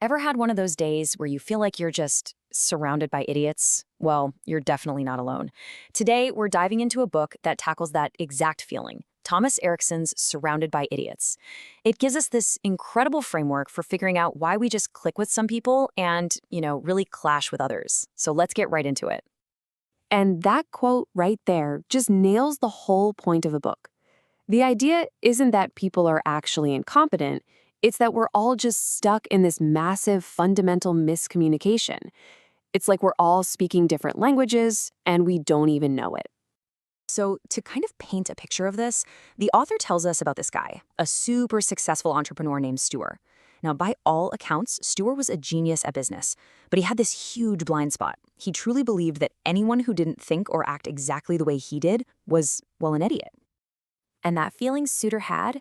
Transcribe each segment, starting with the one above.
Ever had one of those days where you feel like you're just surrounded by idiots? Well, you're definitely not alone. Today, we're diving into a book that tackles that exact feeling. Thomas Erickson's Surrounded by Idiots. It gives us this incredible framework for figuring out why we just click with some people and, really clash with others. So let's get right into it. And that quote right there just nails the whole point of the book. The idea isn't that people are actually incompetent, it's that we're all just stuck in this massive fundamental miscommunication. It's like we're all speaking different languages and we don't even know it. So, to kind of paint a picture of this, the author tells us about this guy, a super successful entrepreneur named Stuart. Now, by all accounts, Stuart was a genius at business, but he had this huge blind spot. He truly believed that anyone who didn't think or act exactly the way he did was, well, an idiot. And that feeling Suter had,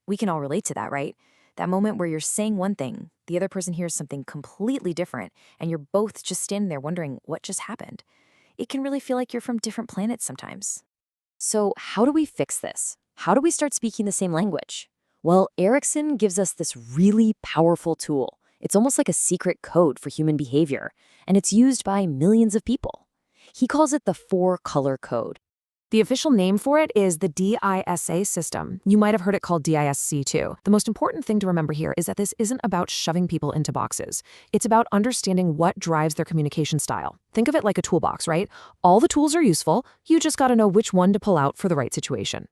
we can all relate to that, right? That moment where you're saying one thing, the other person hears something completely different, and you're both just standing there wondering what just happened. It can really feel like you're from different planets sometimes. So how do we fix this? How do we start speaking the same language? Well, Erickson gives us this really powerful tool. It's almost like a secret code for human behavior, and it's used by millions of people. He calls it the 4-color code. The official name for it is the DISA system. You might have heard it called DISC too. The most important thing to remember here is that this isn't about shoving people into boxes. It's about understanding what drives their communication style. Think of it like a toolbox, right? All the tools are useful, you just gotta know which one to pull out for the right situation.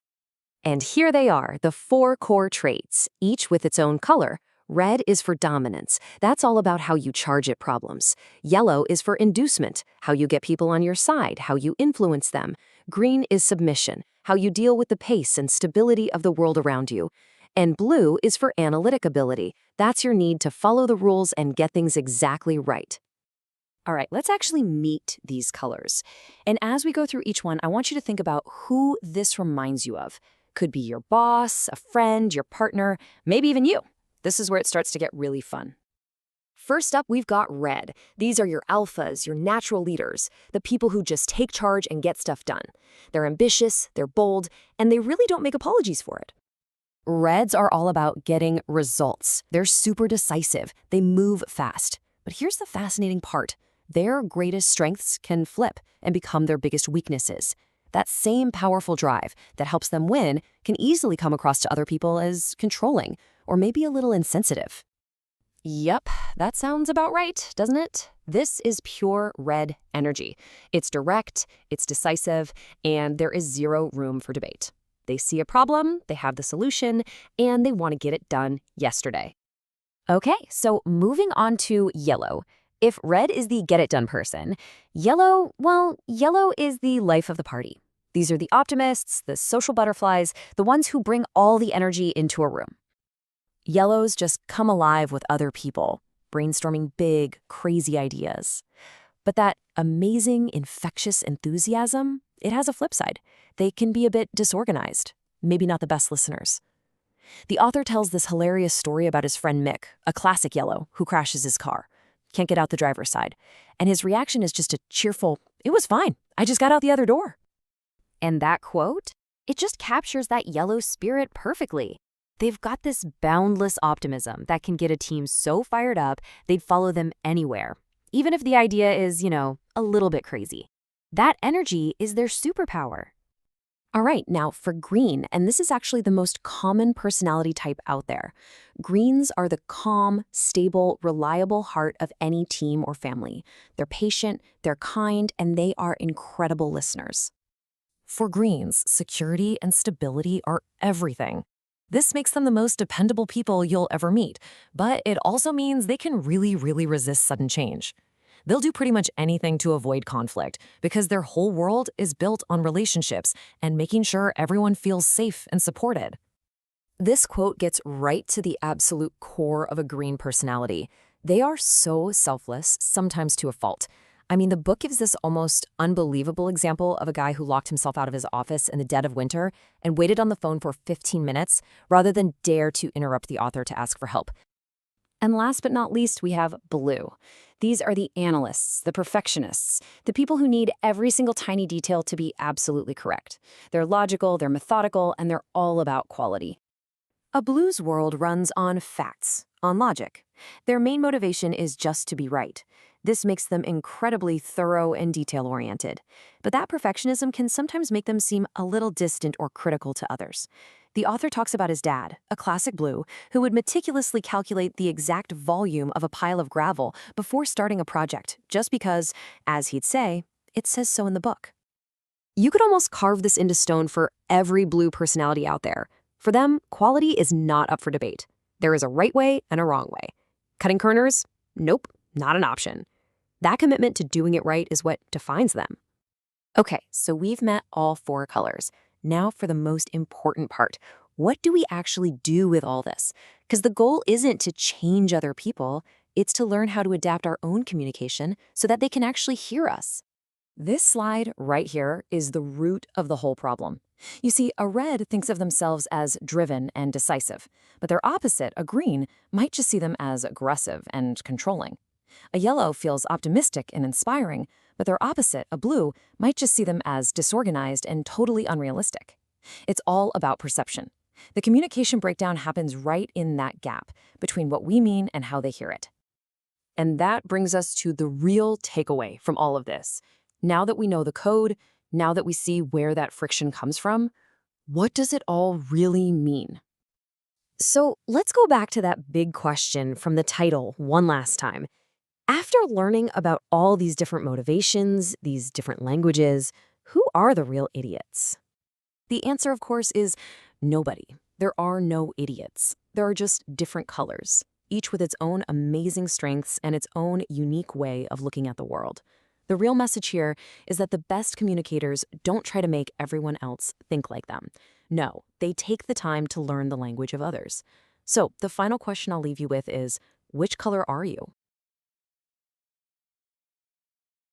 And here they are, the 4 core traits, each with its own color. Red is for dominance. That's all about how you charge at problems. Yellow is for inducement, how you get people on your side, how you influence them. Green is submission, how you deal with the pace and stability of the world around you. And blue is for analytic ability. That's your need to follow the rules and get things exactly right. All right, let's actually meet these colors. And as we go through each one, I want you to think about who this reminds you of. Could be your boss, a friend, your partner, maybe even you. This is where it starts to get really fun. First up, we've got red. These are your alphas, your natural leaders, the people who just take charge and get stuff done. They're ambitious, they're bold, and they really don't make apologies for it. Reds are all about getting results. They're super decisive. They move fast. But here's the fascinating part. Their greatest strengths can flip and become their biggest weaknesses. That same powerful drive that helps them win can easily come across to other people as controlling or maybe a little insensitive. Yep, that sounds about right, doesn't it? This is pure red energy. It's direct, it's decisive, and there is zero room for debate. They see a problem, they have the solution, and they want to get it done yesterday. Okay, so moving on to yellow. If red is the get-it-done person, yellow is the life of the party. These are the optimists, the social butterflies, the ones who bring all the energy into a room. Yellows just come alive with other people, brainstorming big, crazy ideas. But that amazing, infectious enthusiasm, it has a flip side. They can be a bit disorganized, maybe not the best listeners. The author tells this hilarious story about his friend Mick, a classic yellow, who crashes his car. Can't get out the driver's side. And his reaction is just a cheerful, "It was fine. I just got out the other door." And that quote, it just captures that yellow spirit perfectly. They've got this boundless optimism that can get a team so fired up, they'd follow them anywhere, even if the idea is, a little bit crazy. That energy is their superpower. All right, now for green, and this is actually the most common personality type out there. Greens are the calm, stable, reliable heart of any team or family. They're patient, they're kind, and they are incredible listeners. For greens, security and stability are everything. This makes them the most dependable people you'll ever meet, but it also means they can really resist sudden change. They'll do pretty much anything to avoid conflict because their whole world is built on relationships and making sure everyone feels safe and supported. This quote gets right to the absolute core of a green personality. They are so selfless, sometimes to a fault. The book gives this almost unbelievable example of a guy who locked himself out of his office in the dead of winter and waited on the phone for 15 minutes rather than dare to interrupt the author to ask for help. And last but not least, we have blue. These are the analysts, the perfectionists, the people who need every single tiny detail to be absolutely correct. They're logical, they're methodical, and they're all about quality. A blue's world runs on facts, on logic. Their main motivation is just to be right. This makes them incredibly thorough and detail-oriented. But that perfectionism can sometimes make them seem a little distant or critical to others. The author talks about his dad, a classic blue, who would meticulously calculate the exact volume of a pile of gravel before starting a project, just because, as he'd say, it says so in the book. You could almost carve this into stone for every blue personality out there. For them, quality is not up for debate. There is a right way and a wrong way. Cutting corners? Nope, not an option. That commitment to doing it right is what defines them. Okay, so we've met all four colors. Now for the most important part. What do we actually do with all this? Because the goal isn't to change other people, it's to learn how to adapt our own communication so that they can actually hear us. This slide right here is the root of the whole problem. You see, a red thinks of themselves as driven and decisive, but their opposite, a green, might just see them as aggressive and controlling. A yellow feels optimistic and inspiring, but their opposite, a blue, might just see them as disorganized and totally unrealistic. It's all about perception. The communication breakdown happens right in that gap between what we mean and how they hear it. And that brings us to the real takeaway from all of this. Now that we know the code, now that we see where that friction comes from, what does it all really mean? So let's go back to that big question from the title one last time. After learning about all these different motivations, these different languages, who are the real idiots? The answer, of course, is nobody. There are no idiots. There are just different colors, each with its own amazing strengths and its own unique way of looking at the world. The real message here is that the best communicators don't try to make everyone else think like them. No, they take the time to learn the language of others. So the final question I'll leave you with is, which color are you?